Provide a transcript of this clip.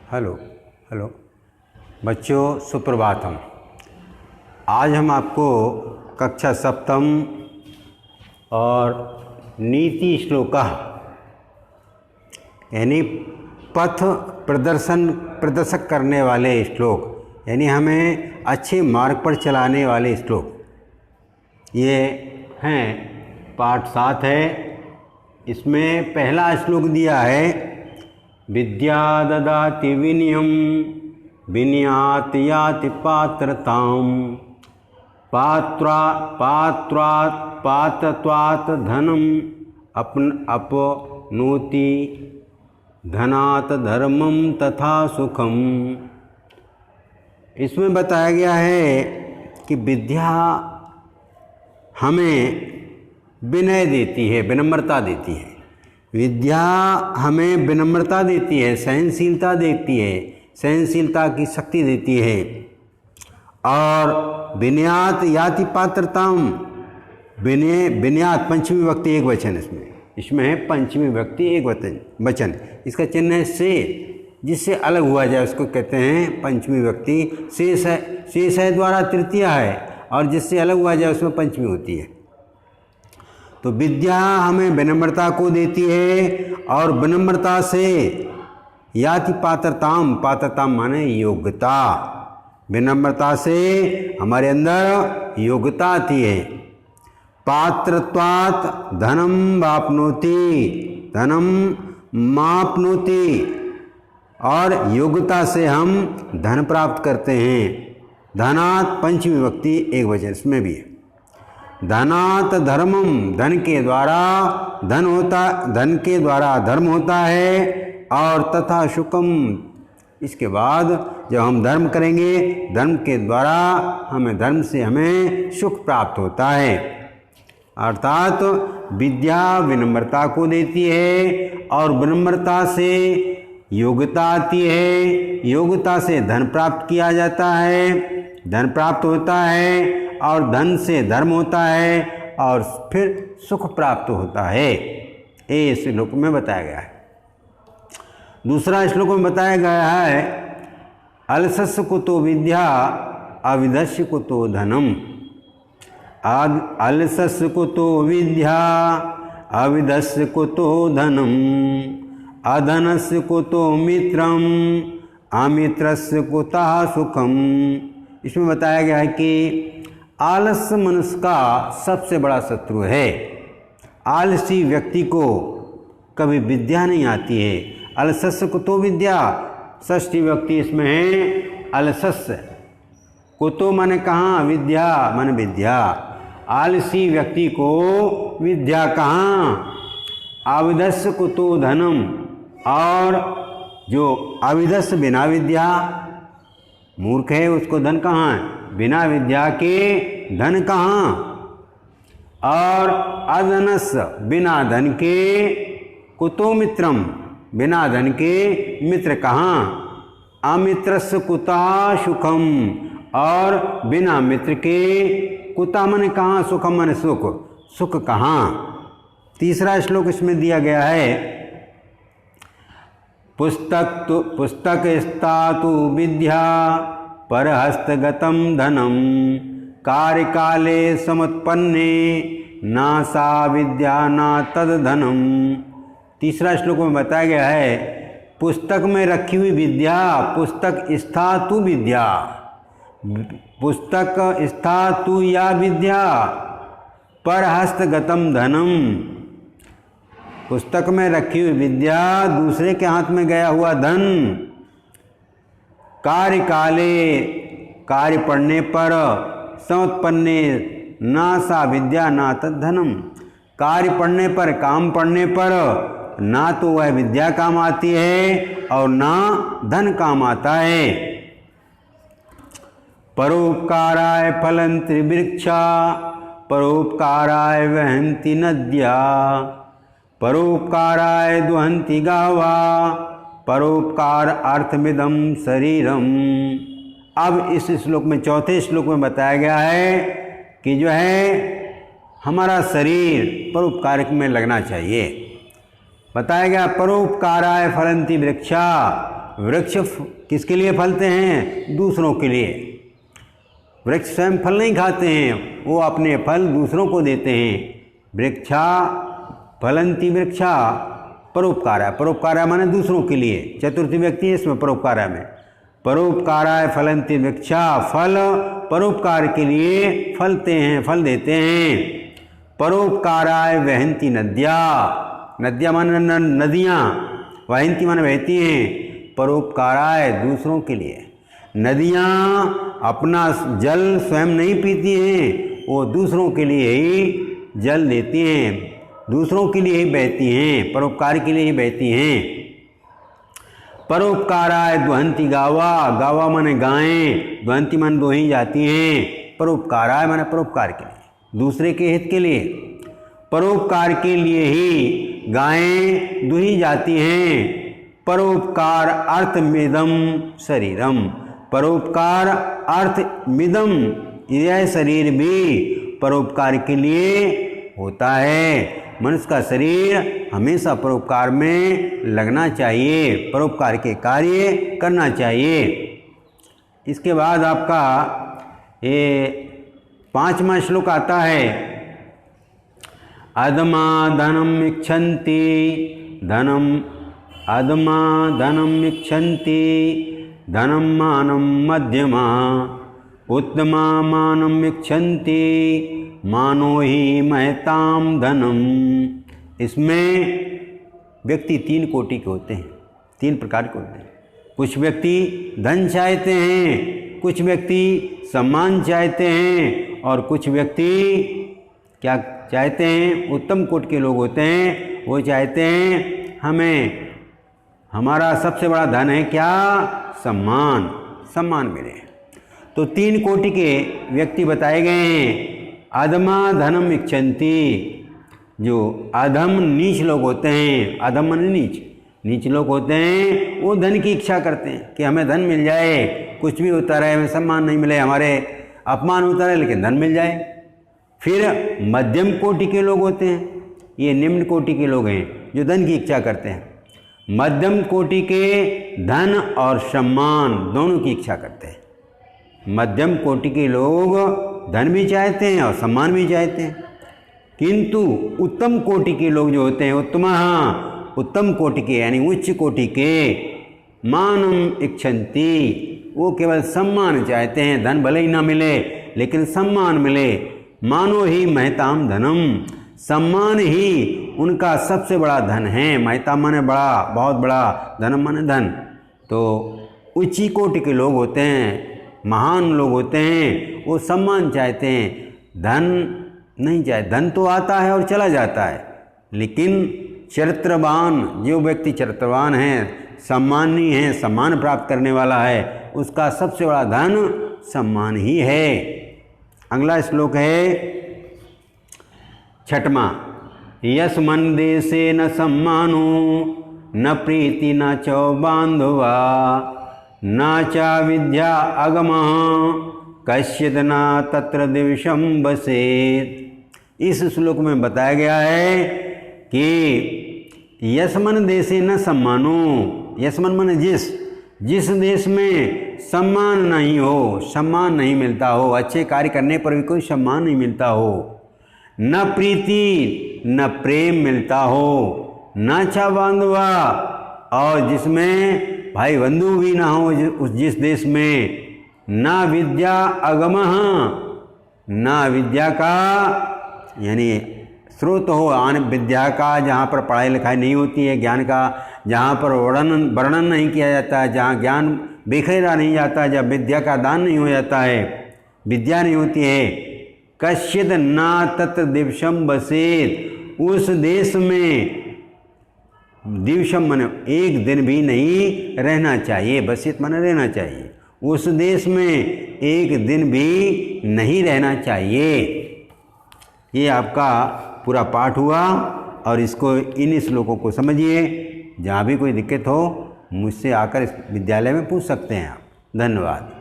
Hello hello बच्चों, सुप्रभातम। आज हम आपको कक्षा सप्तम और नीति श्लोकः यानी पथ प्रदर्शक करने वाले श्लोक, यानी हमें अच्छे मार्ग पर चलाने वाले श्लोक, ये हैं पाठ 7 है। इसमें पहला श्लोक दिया है विद्या ददाति विनयम विनयात याति पात्रताम पात्रत्वात् धनम अपनोति धनात् धर्मम तथा सुखम। इसमें बताया गया है कि विद्या हमें विनय देती है, विनम्रता देती है। विद्या हमें विनम्रता देती है, सहनशीलता देती है, सहनशीलता की शक्ति देती है। और विनयात याति पात्रताम, विनयात पंचमी विभक्ति एक वचन, इसमें है पंचमी विभक्ति एक वचन। इसका चिन्ह है से, जिससे अलग हुआ जाए उसको कहते हैं पंचमी विभक्ति। शेष है द्वारा तृतीय है, और जिससे अलग हुआ जाए उसमें पंचमी होती है। तो विद्या हमें विनम्रता को देती है, और विनम्रता से याति पात्रताम माने योग्यता। विनम्रता से हमारे अंदर योग्यता आती है। पात्रत्वात् धनम माप्नोति, और योग्यता से हम धन प्राप्त करते हैं। धनात् पंचमी विभक्ति एक वचन, इसमें भी है। धनात् धर्मम, धन के द्वारा धर्म होता है। और तथा सुखम, इसके बाद जब हम धर्म करेंगे, धर्म के द्वारा धर्म से हमें सुख प्राप्त होता है। अर्थात विद्या विनम्रता को देती है, और विनम्रता से योग्यता आती है। योग्यता से धन प्राप्त किया जाता है, धन प्राप्त होता है, और धन से धर्म होता है, और फिर सुख प्राप्त होता है। ये इस श्लोक में बताया गया है। दूसरा श्लोक में बताया गया है अलसस्य कुतो विद्या अविदस्य कुतो धनम। अलसस्य कुतो विद्या अविदस्य कुतो धनम अधनस्य कुतो मित्रम अमित्रस्य कुतः सुखम। इसमें बताया गया है कि आलस्य मनुष्य का सबसे बड़ा शत्रु है। आलसी व्यक्ति को कभी विद्या नहीं आती है। अलसस्य कुतो विद्या, षष्ठी व्यक्ति इसमें है अलसस्य। कुतो माने कहाँ, विद्या माने विद्या। आलसी व्यक्ति को विद्या कहाँ। अविदस्य कुतो धनम, और जो अविदस्य बिना विद्या मूर्ख है, उसको धन कहाँ है। बिना विद्या के धन कहाँ। और अधनस, बिना धन के कुतो मित्रम, बिना धन के मित्र कहाँ। अमित्रस्य कुतः सुखम, और बिना मित्र के कुतः मन कहाँ, सुखम मन सुख, सुख कहाँ। तीसरा श्लोक इसमें दिया गया है पुस्तक स्थातु विद्या परहस्तगतम धनम कार्यकाले समुत्पन्ने ना सा विद्या ना तद धनम। तीसरा श्लोक में बताया गया है पुस्तक में रखी हुई विद्या, पुस्तक स्थातु विद्या, पुस्तक स्थातु या विद्या परहस्तगतम धनम। पुस्तक में रखी हुई विद्या, दूसरे के हाथ में गया हुआ धन। कार्य काले, कार्य पढ़ने पर, समुत्पन्ने ना सा विद्या ना तद धनम। कार्य पढ़ने पर, काम पढ़ने पर ना तो वह विद्या काम आती है, और ना धन काम आता है। परोपकाराय फलन्ति वृक्षा परोपकाराय वहन्ति नद्या परोपकाराय दुहन्ति गावा परोपकार अर्थमिदं शरीरम। अब इस श्लोक में, चौथे श्लोक में बताया गया है कि जो है हमारा शरीर परोपकार में लगना चाहिए। बताया गया परोपकाराय फलन्ति वृक्षा, वृक्ष किसके लिए फलते हैं? दूसरों के लिए। वृक्ष स्वयं फल नहीं खाते हैं, वो अपने फल दूसरों को देते हैं। वृक्षा फलंती वृक्षा परोपकाराय, परोपकाराय माने दूसरों के लिए, चतुर्थी व्यक्ति है इसमें परोपकाराय में। परोपकाराय फलंती वृक्षा, फल परोपकार के लिए फलते हैं, फल देते हैं। परोपकाराय वहंती नद्या, नद्या माने नदियाँ, वहंती माने बहती हैं। परोपकाराय दूसरों के लिए, नदियाँ अपना जल स्वयं नहीं पीती हैं, वो दूसरों के लिए ही जल देती हैं, दूसरों के लिए ही बहती हैं, परोपकार के लिए ही बहती हैं। परोपकाराय दुहंती गावा, गावा माने गायें, दुहंती माने दोही जाती हैं। परोपकाराय माने परोपकार के लिए, दूसरे के हित के लिए, परोपकार के लिए ही गायें दुही जाती हैं। परोपकार अर्थमिदम शरीरम, परोपकार अर्थमिदम, यह शरीर भी परोपकार के लिए होता है। मनुष्य का शरीर हमेशा परोपकार में लगना चाहिए, परोपकार के कार्य करना चाहिए। इसके बाद आपका ये 5वां श्लोक आता है, अधमा धनम इच्छन्ति धनम, अधमा धनम इच्छन्ति धनम मानम मध्यमा, उत्तमा मानम इच्छन्ति मानो ही महताम धनम। इसमें व्यक्ति 3 कोटि के होते हैं, 3 प्रकार के होते हैं। कुछ व्यक्ति धन चाहते हैं, कुछ व्यक्ति सम्मान चाहते हैं, और कुछ व्यक्ति क्या चाहते हैं? उत्तम कोटि के लोग होते हैं, वो चाहते हैं हमें हमारा सबसे बड़ा धन है क्या? सम्मान, सम्मान मिले। तो 3 कोटि के व्यक्ति बताए गए हैं। अधमा धनम इच्छन्ति, जो अधम नीच लोग होते हैं, अधम माने नीच, नीच लोग होते हैं, वो धन की इच्छा करते हैं कि हमें धन मिल जाए, कुछ भी होता रहे, हमें सम्मान नहीं मिले, हमारे अपमान होता रहे, लेकिन धन मिल जाए। फिर मध्यम कोटि के लोग होते हैं, ये निम्न कोटि के लोग हैं जो धन की इच्छा करते हैं। मध्यम कोटि के धन और सम्मान दोनों की इच्छा करते हैं। मध्यम कोटि के लोग धन भी चाहते हैं और सम्मान भी चाहते हैं, किंतु उत्तम कोटि के लोग जो होते हैं, उत्तम कोटि के यानी उच्च कोटि के, मानम इच्छन्ति, वो केवल सम्मान चाहते हैं, धन भले ही ना मिले लेकिन सम्मान मिले। मानो ही महताम धनम, सम्मान ही उनका सबसे बड़ा धन है। महताम माने बड़ा, बहुत बड़ा, धनम माने धन। तो उच्च कोटि के लोग होते हैं, महान लोग होते हैं, वो सम्मान चाहते हैं, धन नहीं चाहते। धन तो आता है और चला जाता है, लेकिन चरित्रवान, जो व्यक्ति चरित्रवान है, सम्मानी है, सम्मान प्राप्त करने वाला है, उसका सबसे बड़ा धन सम्मान ही है। अगला श्लोक है 6वां, यस्मन् देशे न सम्मानो न प्रीति न च बान्धवा न च विद्या अगमः कश्चित् न तत्र दिवसं वसेत्। इस श्लोक में बताया गया है कि यस्मन् देशे न सम्मानो, यस्मन् माने जिस देश में सम्मान नहीं हो, सम्मान नहीं मिलता हो, अच्छे कार्य करने पर भी कोई सम्मान नहीं मिलता हो, न प्रीति न प्रेम मिलता हो, न च बांधवा, और जिसमें भाई बंधु भी ना हो उस जिस देश में, न विद्या अगमः, न विद्या का यानी स्रोत हो, आन विद्या का, जहाँ पर पढ़ाई लिखाई नहीं होती है, ज्ञान का जहाँ पर वर्णन नहीं किया जाता है, जहाँ ज्ञान बिखेरा नहीं जाता, जब विद्या का दान नहीं हो जाता है, विद्या नहीं होती है। कश्चित् न तत्र दिवसम वसेत्, उस देश में दिवसम माने एक दिन भी नहीं रहना चाहिए, वसेत् माने रहना चाहिए, उस देश में एक दिन भी नहीं रहना चाहिए। ये आपका पूरा पाठ हुआ, और इसको इन श्लोकों को समझिए। जहाँ भी कोई दिक्कत हो मुझसे आकर इस विद्यालय में पूछ सकते हैं आप। धन्यवाद।